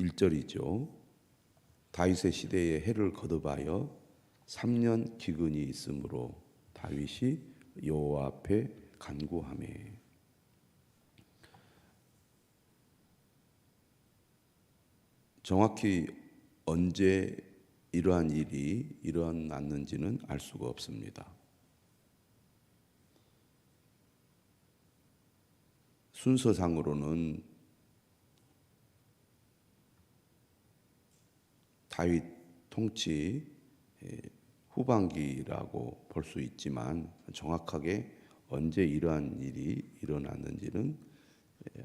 1절이죠. 다윗의 시대에 해를 거듭하여 3년 기근이 있으므로 다윗이 여호와 앞에 간구하매. 정확히 언제 이러한 일이 일어났는지는 알 수가 없습니다. 순서상으로는 다윗 통치 후반기라고 볼 수 있지만 정확하게 언제 이러한 일이 일어났는지는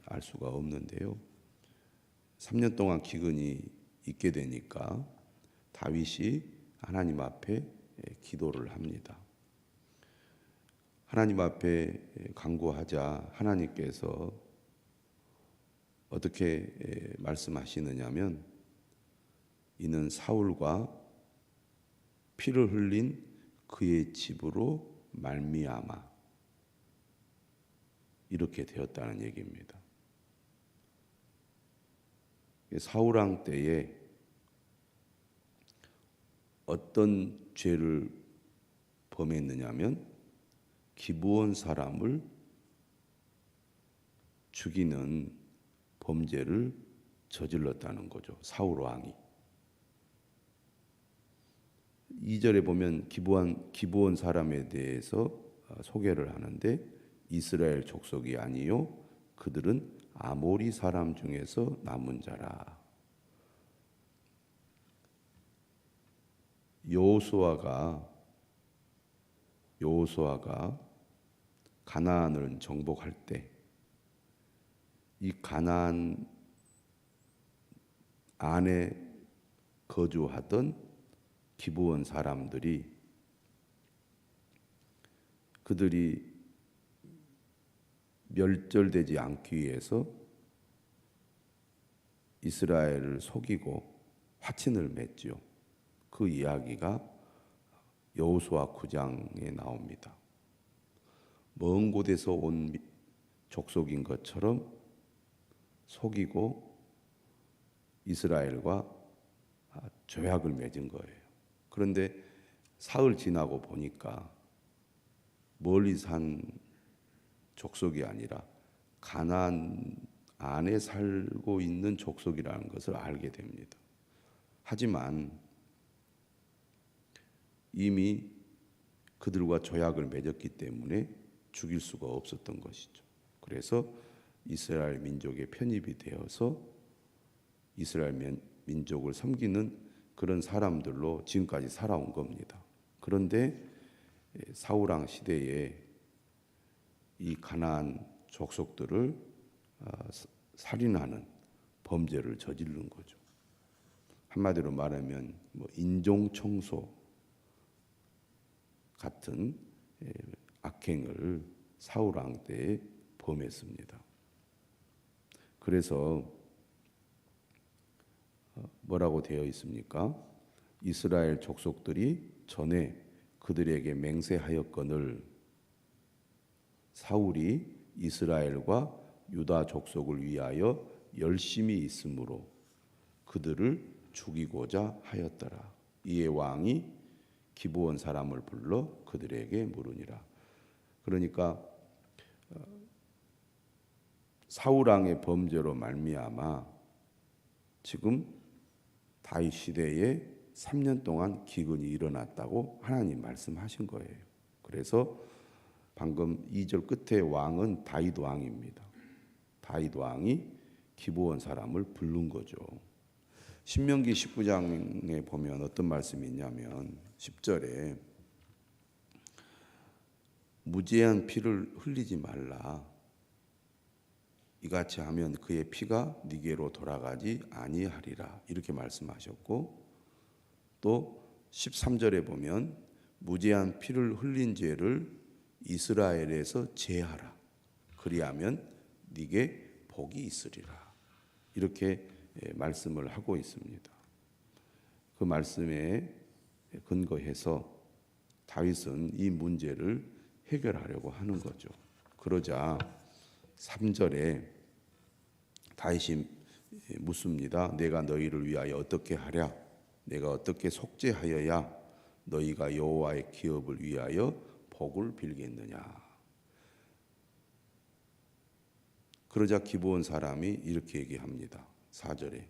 알 수가 없는데요. 3년 동안 기근이 있게 되니까 다윗이 하나님 앞에 기도를 합니다. 하나님 앞에 간구하자 하나님께서 어떻게 말씀하시느냐면, 이는 사울과 피를 흘린 그의 집으로 말미암아 이렇게 되었다는 얘기입니다. 사울 왕 때에 어떤 죄를 범했느냐면 기브온 사람을 죽이는 범죄를 저질렀다는 거죠. 사울 왕이. 2절에 보면 기브온 사람에 대해서 소개를 하는데, 이스라엘 족속이 아니요 그들은 아모리 사람 중에서 남은 자라. 여호수아가 가나안을 정복할 때 이 가나안 안에 거주하던 기브온 사람들이, 그들이 멸절되지 않기 위해서 이스라엘을 속이고 화친을 맺지요. 그 이야기가 여호수아 9장에 나옵니다. 먼 곳에서 온 족속인 것처럼 속이고 이스라엘과 조약을 맺은 거예요. 그런데 사흘 지나고 보니까 멀리 산 족속이 아니라 가나안 안에 살고 있는 족속이라는 것을 알게 됩니다. 하지만 이미 그들과 조약을 맺었기 때문에 죽일 수가 없었던 것이죠. 그래서 이스라엘 민족에 편입이 되어서 이스라엘 민족을 섬기는 그런 사람들로 지금까지 살아온 겁니다. 그런데 사울 왕 시대에 이 가나안 족속들을 살인하는 범죄를 저지른 거죠. 한마디로 말하면 인종 청소 같은 악행을 사울 왕 때에 범했습니다. 그래서 뭐라고 되어 있습니까? 이스라엘 족속들이 전에 그들에게 맹세하였거늘 사울이 이스라엘과 유다 족속을 위하여 열심히 있으므로 그들을 죽이고자 하였더라. 이에 왕이 기브온 사람을 불러 그들에게 물으니라. 그러니까 사울 왕의 범죄로 말미암아 지금 다윗 시대에 3년 동안 기근이 일어났다고 하나님 말씀하신 거예요. 그래서 방금 2절 끝에 왕은 다윗 왕입니다. 다윗 왕이 기브온 사람을 부른 거죠. 신명기 19장에 보면 어떤 말씀이 있냐면 10절에 무죄한 피를 흘리지 말라. 이같이 하면 그의 피가 네게로 돌아가지 아니하리라. 이렇게 말씀하셨고, 또 13절에 보면 무죄한 피를 흘린 죄를 이스라엘에서 제하라. 그리하면 네게 복이 있으리라. 이렇게 말씀을 하고 있습니다. 그 말씀에 근거해서 다윗은 이 문제를 해결하려고 하는 거죠. 그러자 3절에 다윗이 묻습니다. 내가 너희를 위하여 어떻게 하랴? 내가 어떻게 속죄하여야 너희가 여호와의 기업을 위하여 복을 빌겠느냐? 그러자 기브온 사람이 이렇게 얘기합니다. 4절에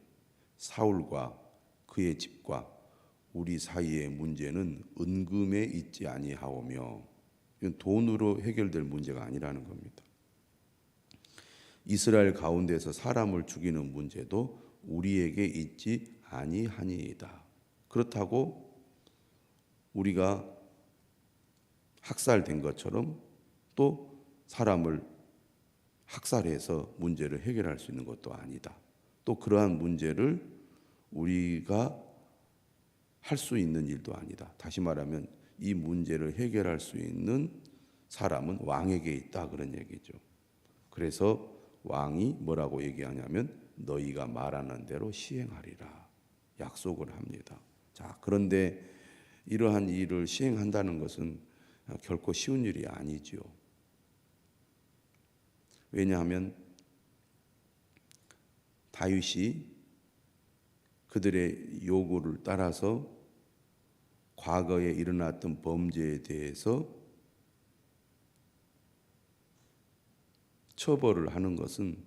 사울과 그의 집과 우리 사이의 문제는 은금에 있지 아니하오며, 이건 돈으로 해결될 문제가 아니라는 겁니다. 이스라엘 가운데서 사람을 죽이는 문제도 우리에게 있지 아니하니이다. 그렇다고 우리가 학살된 것처럼 또 사람을 학살해서 문제를 해결할 수 있는 것도 아니다. 또 그러한 문제를 우리가 할 수 있는 일도 아니다. 다시 말하면 이 문제를 해결할 수 있는 사람은 왕에게 있다, 그런 얘기죠. 그래서 왕이 뭐라고 얘기하냐면 너희가 말하는 대로 시행하리라 약속을 합니다. 자, 그런데 이러한 일을 시행한다는 것은 결코 쉬운 일이 아니죠. 왜냐하면 다윗이 그들의 요구를 따라서 과거에 일어났던 범죄에 대해서 처벌을 하는 것은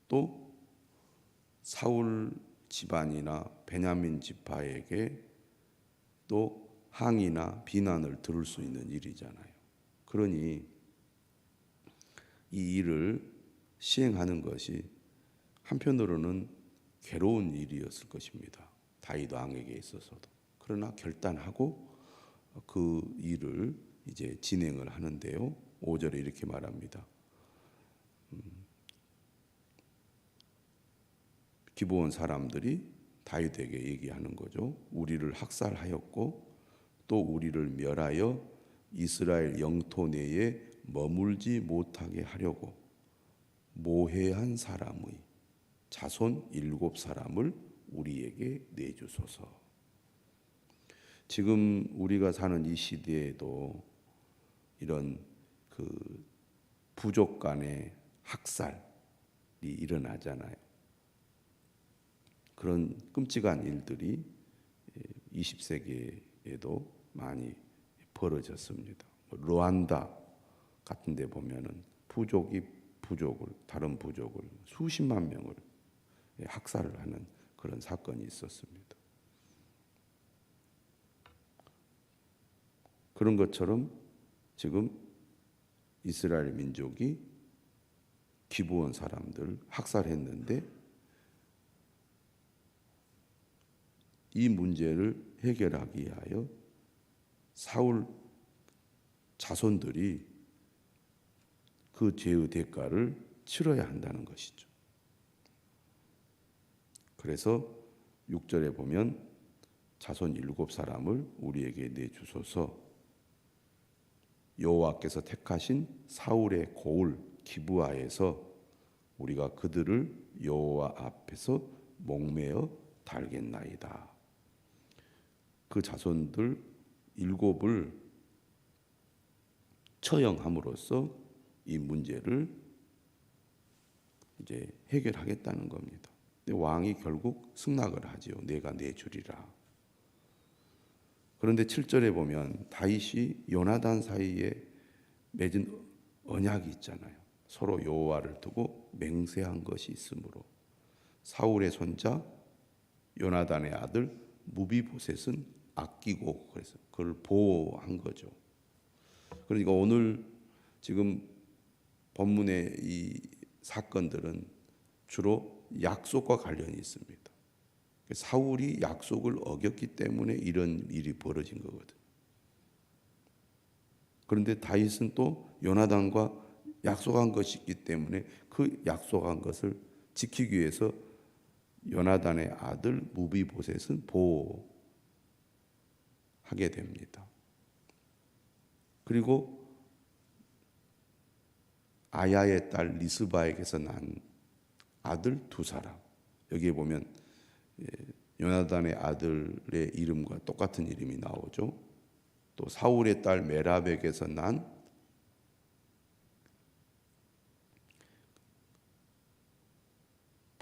또 사울 집안이나 베냐민 지파에게 또 항의나 비난을 들을 수 있는 일이잖아요. 그러니 이 일을 시행하는 것이 한편으로는 괴로운 일이었을 것입니다. 다윗 왕에게 있어서도. 그러나 결단하고 그 일을 이제 진행을 하는데요. 5절에 이렇게 말합니다. 기브온 사람들이 다윗에게 얘기하는 거죠. 우리를 학살하였고 또 우리를 멸하여 이스라엘 영토 내에 머물지 못하게 하려고 모해한 사람의 자손 7사람을 우리에게 내주소서. 지금 우리가 사는 이 시대에도 이런 그 부족 간의 학살이 일어나잖아요. 그런 끔찍한 일들이 20세기에도 많이 벌어졌습니다. 르완다 같은 데 보면은 부족이 부족을, 다른 부족을 수십만 명을 학살을 하는 그런 사건이 있었습니다. 그런 것처럼 지금 이스라엘 민족이 기브온 사람들 학살했는데 이 문제를 해결하기 위하여 사울 자손들이 그 죄의 대가를 치러야 한다는 것이죠. 그래서 6절에 보면 자손 7사람을 우리에게 내주소서. 여호와께서 택하신 사울의 고을 기브아에서 우리가 그들을 여호와 앞에서 목매어 달겠나이다. 그 자손들 7을 처형함으로써 이 문제를 이제 해결하겠다는 겁니다. 근데 왕이 결국 승낙을 하지요. 내가 내주리라. 그런데 7절에 보면 다윗이 요나단 사이에 맺은 언약이 있잖아요. 서로 여호와를 두고 맹세한 것이 있으므로 사울의 손자 요나단의 아들 무비보셋은 아끼고 그래서 그걸 보호한 거죠. 그러니까 오늘 지금 본문의 이 사건들은 주로 약속과 관련이 있습니다. 사울이 약속을 어겼기 때문에 이런 일이 벌어진 거거든요. 그런데 다윗은 또 요나단과 약속한 것이 있기 때문에 그 약속한 것을 지키기 위해서 요나단의 아들 무비보셋은 보호하게 됩니다. 그리고 아야의 딸 리스바에게서 난 아들 2사람, 여기에 보면 요나단의 아들의 이름과 똑같은 이름이 나오죠. 또 사울의 딸 메랍에게서 난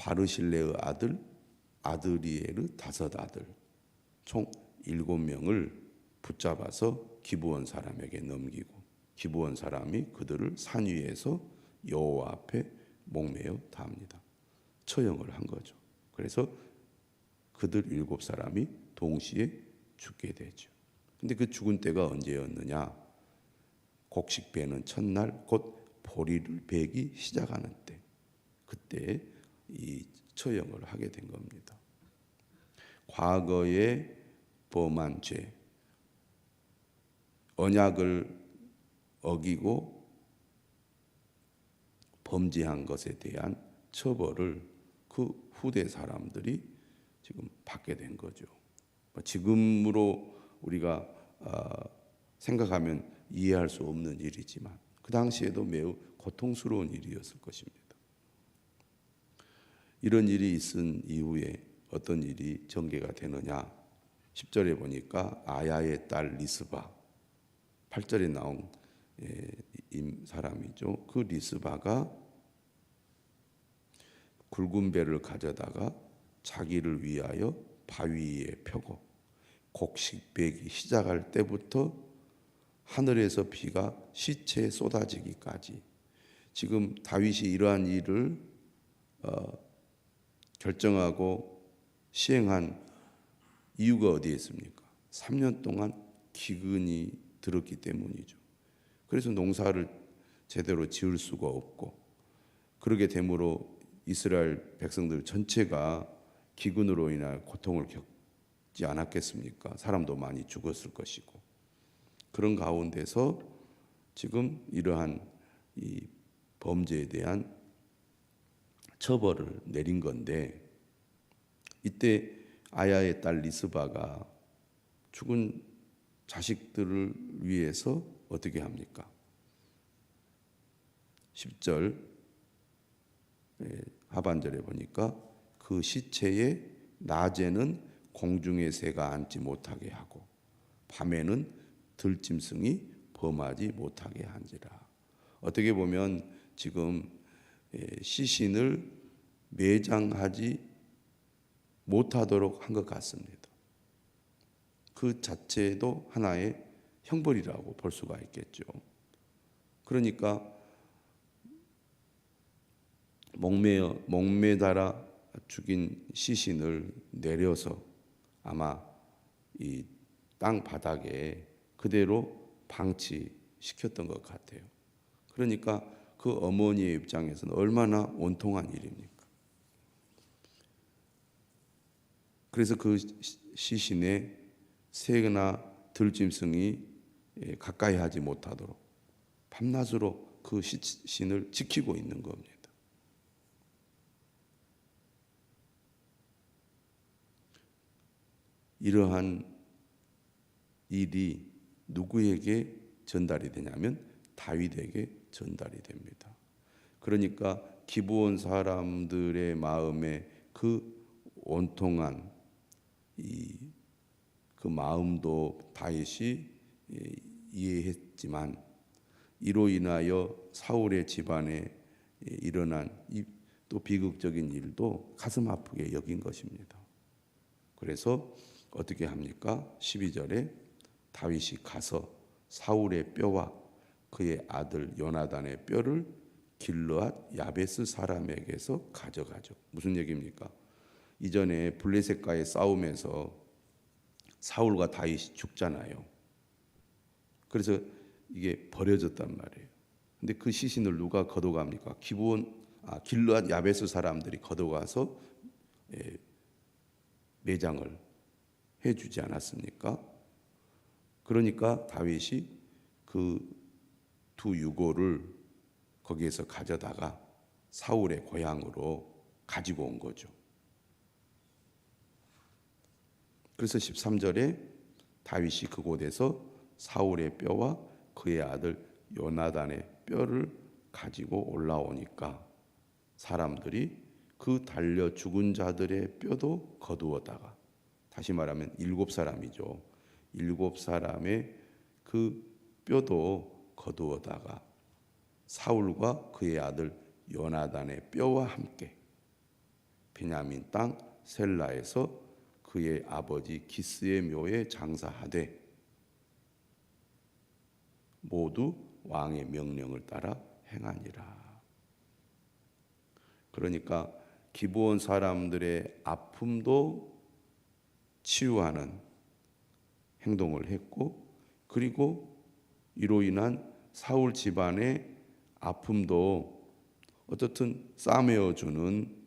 바르실레의 아들 아드리엘의 5 아들 총 7명을 붙잡아서 기브온 사람에게 넘기고 기브온 사람이 그들을 산 위에서 여호와 앞에 목매어 답니다. 처형을 한 거죠. 그래서 그들 7사람이 동시에 죽게 되죠. 근데 그 죽은 때가 언제였느냐? 곡식 베는 첫날 곧 보리를 베기 시작하는 때, 그때 이 처형을 하게 된 겁니다. 과거에 범한 죄, 언약을 어기고 범죄한 것에 대한 처벌을 그 후대 사람들이 지금 받게 된 거죠. 지금으로 우리가 생각하면 이해할 수 없는 일이지만 그 당시에도 매우 고통스러운 일이었을 것입니다. 이런 일이 있은 이후에 어떤 일이 전개가 되느냐? 10절에 보니까 아야의 딸 리스바, 8절에 나온 사람이죠. 그 리스바가 굵은 배를 가져다가 자기를 위하여 바위 위에 펴고 곡식 베기 시작할 때부터 하늘에서 비가 시체에 쏟아지기까지, 지금 다윗이 이러한 일을 결정하고 시행한 이유가 어디에 있습니까? 3년 동안 기근이 들었기 때문이죠. 그래서 농사를 제대로 지을 수가 없고, 그러게 되므로 이스라엘 백성들 전체가 기근으로 인한 고통을 겪지 않았겠습니까? 사람도 많이 죽었을 것이고, 그런 가운데서 지금 이러한 이 범죄에 대한 처벌을 내린 건데, 이때 아야의 딸 리스바가 죽은 자식들을 위해서 어떻게 합니까? 10절 하반절에 보니까 그 시체에 낮에는 공중의 새가 앉지 못하게 하고 밤에는 들짐승이 범하지 못하게 한지라. 어떻게 보면 지금 시신을 매장하지 못하도록 한 것 같습니다. 그 자체도 하나의 형벌이라고 볼 수가 있겠죠. 그러니까 목매달아 죽인 시신을 내려서 아마 이 땅 바닥에 그대로 방치시켰던 것 같아요. 그러니까 그 어머니의 입장에서는 얼마나 원통한 일입니까? 그래서 그 시신에 새나 들짐승이 가까이 하지 못하도록 밤낮으로 그 시신을 지키고 있는 겁니다. 이러한 일이 누구에게 전달이 되냐면 다윗에게 전달이 됩니다. 그러니까 기브온 사람들의 마음에 그 원통한 그 마음도 다윗이 이해했지만, 이로 인하여 사울의 집안에 일어난 또 비극적인 일도 가슴 아프게 여긴 것입니다. 그래서 어떻게 합니까? 12절에 다윗이 가서 사울의 뼈와 그의 아들 요나단의 뼈를 길르앗 야베스 사람에게서 가져가죠. 무슨 얘기입니까? 이전에 블레셋과의 싸움에서 사울과 다윗이 죽잖아요. 그래서 이게 버려졌단 말이에요. 근데 그 시신을 누가 걷어갑니까? 길르앗 야베스 사람들이 걷어가서 매장을 해주지 않았습니까? 그러니까 다윗이 그 두 유고를 거기에서 가져다가 사울의 고향으로 가지고 온 거죠. 그래서 13절에 다윗이 그곳에서 사울의 뼈와 그의 아들 요나단의 뼈를 가지고 올라오니까 사람들이 그 달려 죽은 자들의 뼈도 거두었다가, 다시 말하면 7사람이죠. 7사람의 그 뼈도 거두어다가 사울과 그의 아들 요나단의 뼈와 함께 베냐민 땅 셀라에서 그의 아버지 기스의 묘에 장사하되 모두 왕의 명령을 따라 행하니라. 그러니까 기브온 사람들의 아픔도 치유하는 행동을 했고, 그리고 이로 인한 사울 집안의 아픔도 어떻든 싸매어주는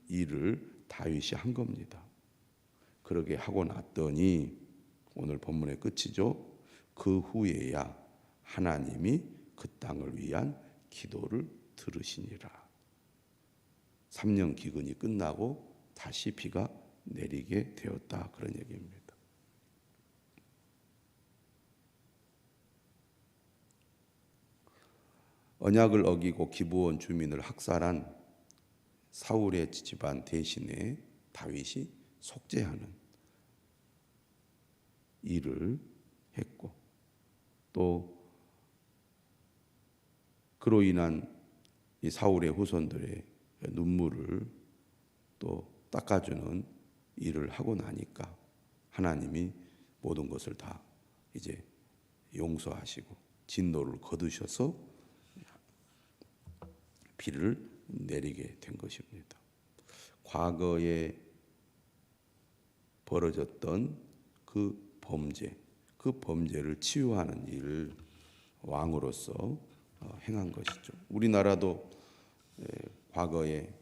일을 다윗이 한 겁니다. 그러게 하고 났더니 오늘 본문의 끝이죠. 그 후에야 하나님이 그 땅을 위한 기도를 들으시니라. 3년 기근이 끝나고 다시 비가 내리게 되었다, 그런 얘기입니다. 언약을 어기고 기브온 주민을 학살한 사울의 집안 대신에 다윗이 속죄하는 일을 했고, 또 그로 인한 이 사울의 후손들의 눈물을 또 닦아주는 일을 하고 나니까 하나님이 모든 것을 다 이제 용서하시고 진노를 거두셔서 비를 내리게 된 것입니다. 과거에 벌어졌던 그 범죄를 치유하는 일을 왕으로서 행한 것이죠. 우리나라도 과거에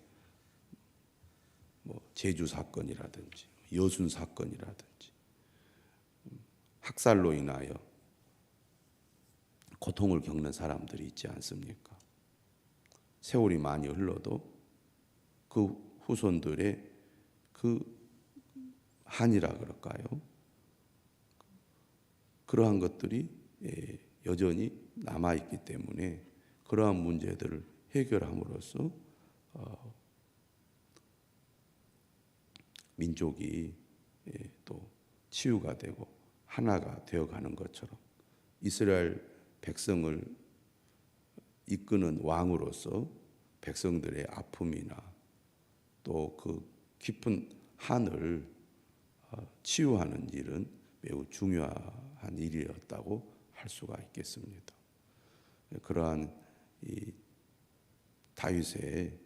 제주 사건이라든지 여순 사건이라든지 학살로 인하여 고통을 겪는 사람들이 있지 않습니까? 세월이 많이 흘러도 그 후손들의 그 한이라 그럴까요? 그러한 것들이 여전히 남아있기 때문에 그러한 문제들을 해결함으로써 민족이 또 치유가 되고 하나가 되어가는 것처럼 이스라엘 백성을 이끄는 왕으로서 백성들의 아픔이나 또 그 깊은 한을 치유하는 일은 매우 중요한 일이었다고 할 수가 있겠습니다. 그러한 이 다윗의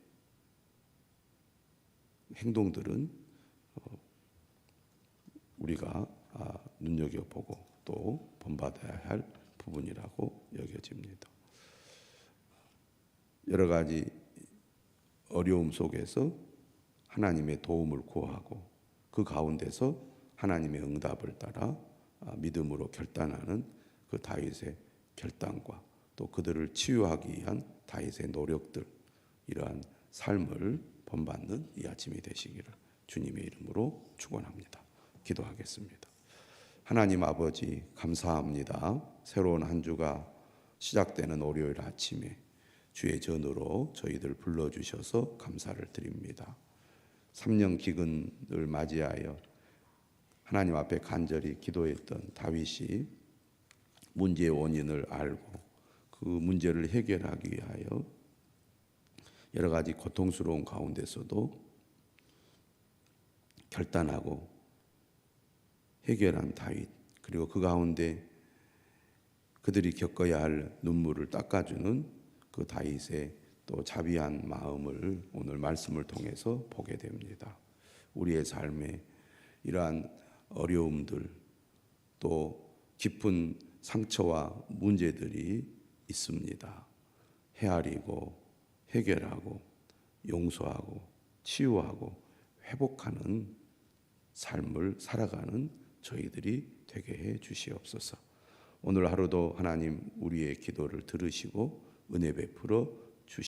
행동들은 우리가 눈여겨보고 또 본받아야 할 부분이라고 여겨집니다. 여러 가지 어려움 속에서 하나님의 도움을 구하고 그 가운데서 하나님의 응답을 따라 믿음으로 결단하는 그 다윗의 결단과 또 그들을 치유하기 위한 다윗의 노력들, 이러한 삶을 본받는 이 아침이 되시기를 주님의 이름으로 축원합니다. 기도하겠습니다. 하나님 아버지, 감사합니다. 새로운 한 주가 시작되는 월요일 아침에 주의 전으로 저희들 불러주셔서 감사를 드립니다. 3년 기근을 맞이하여 하나님 앞에 간절히 기도했던 다윗이 문제의 원인을 알고 그 문제를 해결하기 위하여 여러 가지 고통스러운 가운데서도 결단하고 해결한 다윗, 그리고 그 가운데 그들이 겪어야 할 눈물을 닦아주는 그 다윗의 또 자비한 마음을 오늘 말씀을 통해서 보게 됩니다. 우리의 삶에 이러한 어려움들 또 깊은 상처와 문제들이 있습니다. 헤아리고 해결하고 용서하고 치유하고 회복하는 삶을 살아가는 저희들이 되게 해 주시옵소서. 오늘 하루도 하나님 우리의 기도를 들으시고 은혜 베풀어